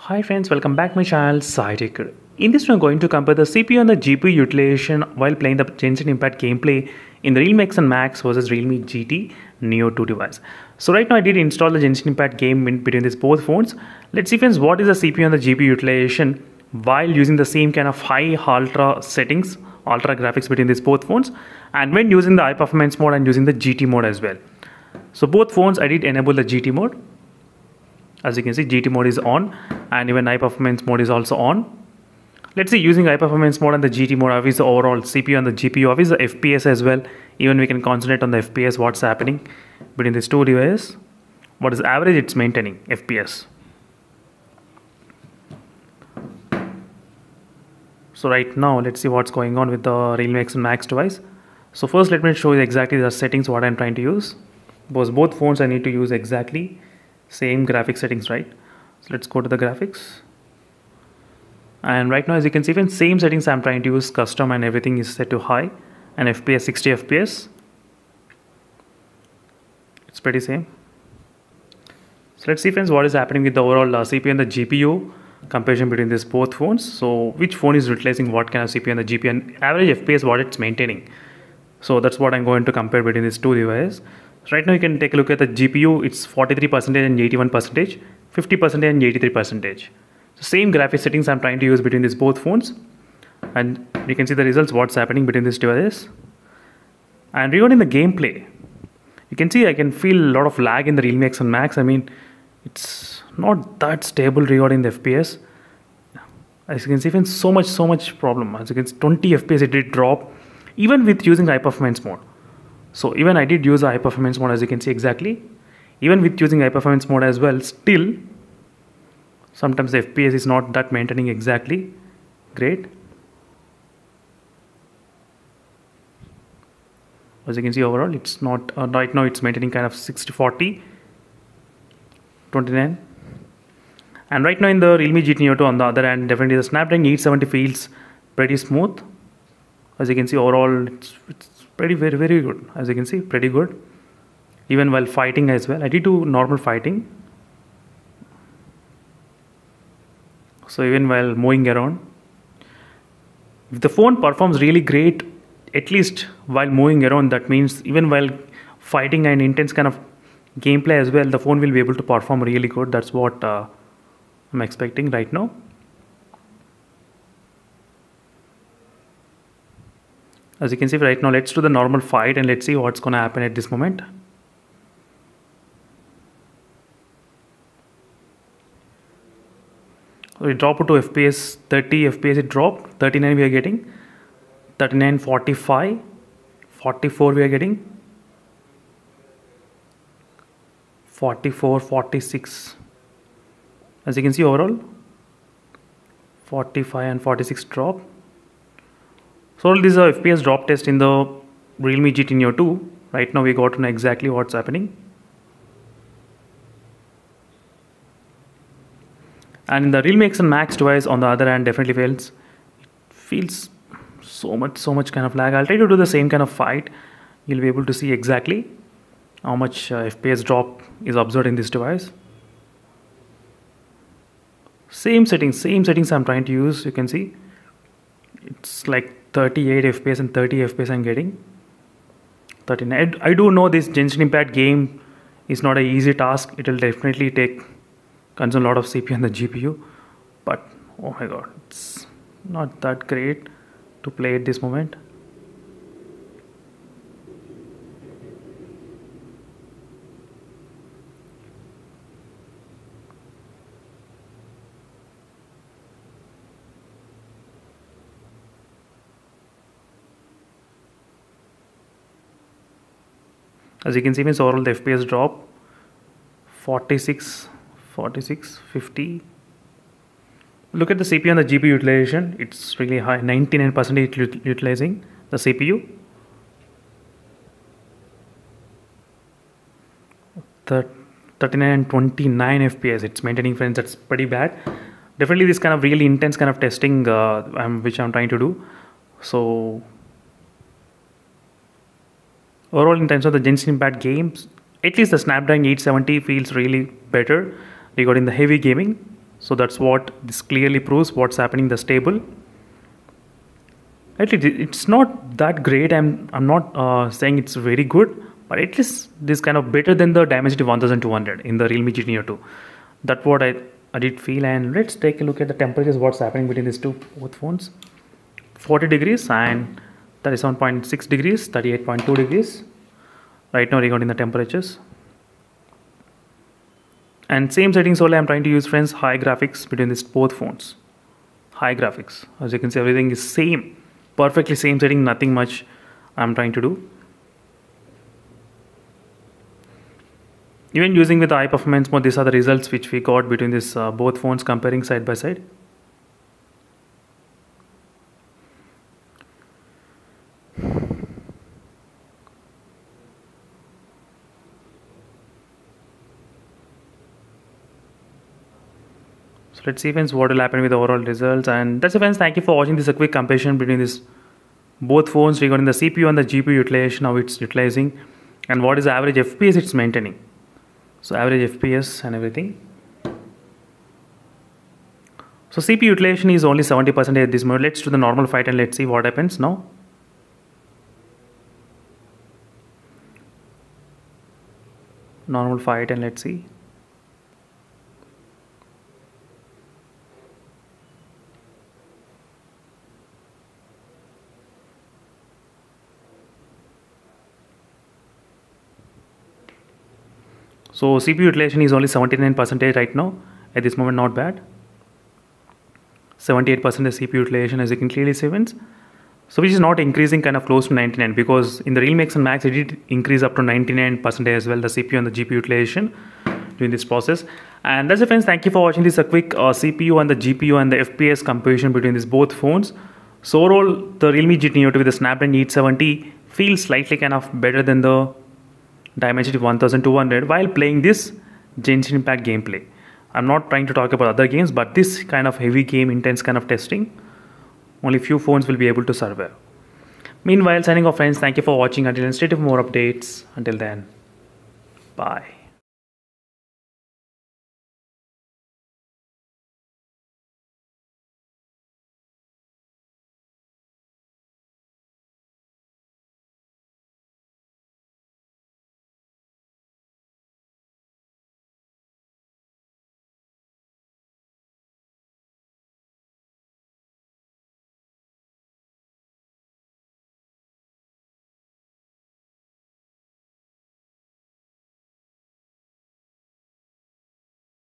Hi friends, welcome back my channel SciTaker. In this one I'm going to compare the CPU and the GPU utilization while playing the Genshin Impact gameplay in the Realme X and Max versus Realme GT Neo 2 device. So right now I did install the Genshin Impact game in between these both phones. Let's see friends what is the CPU and the GPU utilization while using the same kind of high ultra settings, ultra graphics between these both phones, and when using the high performance mode and using the GT mode as well. So both phones I did enable the GT mode. As you can see, GT mode is on and even high performance mode is also on. Let's see, using high performance mode and the GT mode, how is the overall CPU and the GPU, how is the FPS as well. Even we can concentrate on the FPS, what's happening between these two devices. What is the average it's maintaining FPS. So right now let's see what's going on with the Realme X and Max device. So first let me show you exactly the settings what I'm trying to use, because both phones I need to use exactly same graphic settings, right? So let's go to the graphics, and right now as you can see, even same settings I'm trying to use, custom, and everything is set to high, and FPS 60 FPS. It's pretty same. So let's see friends what is happening with the overall CPU and the GPU comparison between these both phones. So which phone is utilizing what kind of CPU and the GPU, and average FPS what it's maintaining. So that's what I'm going to compare between these two devices. So right now you can take a look at the GPU. It's 43% and 81%, 50% and 83%. So same graphic settings I'm trying to use between these both phones, and you can see the results what's happening between these devices. And regarding the gameplay, you can see I can feel a lot of lag in the Realme X and Max. I mean, it's not that stable regarding the FPS. As you can see, even so much problem. As you can see, 20 FPS it did drop even with using high performance mode. So even I did use a high performance mode, as you can see exactly. Even with using high performance mode as well, still sometimes the FPS is not that maintaining exactly great. As you can see overall, it's not right now it's maintaining kind of 60-40, 29. And right now in the Realme GT Neo 2 on the other hand, definitely the Snapdragon 870 feels pretty smooth. As you can see overall, it's pretty very good. As you can see, pretty good. Even while fighting as well, I did do normal fighting. So even while moving around, if the phone performs really great, at least while moving around, that means even while fighting and intense kind of gameplay as well, the phone will be able to perform really good. That's what I'm expecting right now. As you can see right now, let's do the normal fight and let's see what's gonna happen at this moment. We drop it to FPS 30 FPS, it dropped 39 we are getting, 39, 45, 44 we are getting, 44, 46. As you can see overall, 45 and 46 drop. So all these are FPS drop test in the Realme GT Neo 2. Right now we got to know exactly what's happening. And in the Realme X and Max device on the other hand, definitely feels so much kind of lag. I'll try to do the same kind of fight. You'll be able to see exactly how much FPS drop is observed in this device. Same settings I'm trying to use. You can see it's like 38 FPS and 30 FPS I'm getting. 39. I do know this Genshin Impact game is not an easy task. It will definitely consume a lot of CPU and the GPU, but oh my god, it's not that great to play at this moment. As you can see, means overall the FPS drop 46, 50. Look at the CPU and the GPU utilization. It's really high, 99% utilizing the CPU. The 39 and 29 FPS it's maintaining friends. That's pretty bad. Definitely this kind of really intense kind of testing which I'm trying to do. So overall in terms of the Genshin Impact games, at least the Snapdragon 870 feels really better regarding the heavy gaming. So that's what this clearly proves what's happening in the stable. At least it's not that great. I'm not saying it's very good, but at least this kind of better than the Dimensity 1200 in the Realme GT Neo 2. That's what I did feel. And let's take a look at the temperatures, what's happening between these both phones. 40 degrees and 37.6 degrees, 38.2 degrees right now regarding the temperatures. And same settings only I'm trying to use, friends. High graphics between these both phones. High graphics. As you can see, everything is same. Perfectly same setting, nothing much I'm trying to do. Even using with the high performance mode, these are the results which we got between this both phones comparing side by side. So let's see, friends, what will happen with the overall results. And that's it, friends. Thank you for watching this a quick comparison between this both phones regarding the CPU and the GPU utilization, how it's utilizing, and what is the average FPS it's maintaining. So average FPS and everything. So CPU utilization is only 70% at this moment. Let's do the normal fight and let's see what happens now. Normal fight and let's see. So CPU utilization is only 79% right now at this moment, not bad. 78% CPU utilization, as you can clearly see, friends. So which is not increasing, kind of close to 99, because in the Realme X and Max it did increase up to 99% as well, the CPU and the GPU utilization during this process. And that's it, friends. Thank you for watching this a quick CPU and the GPU and the FPS comparison between these both phones. So overall, the Realme GT Neo 2 with the Snapdragon 870 feels slightly kind of better than the Dimensity 1200 while playing this Genshin Impact gameplay. I'm not trying to talk about other games, but this kind of heavy game, intense kind of testing, only few phones will be able to survive. Meanwhile, signing off, friends. Thank you for watching. Until then, stay tuned for more updates. Until then, bye.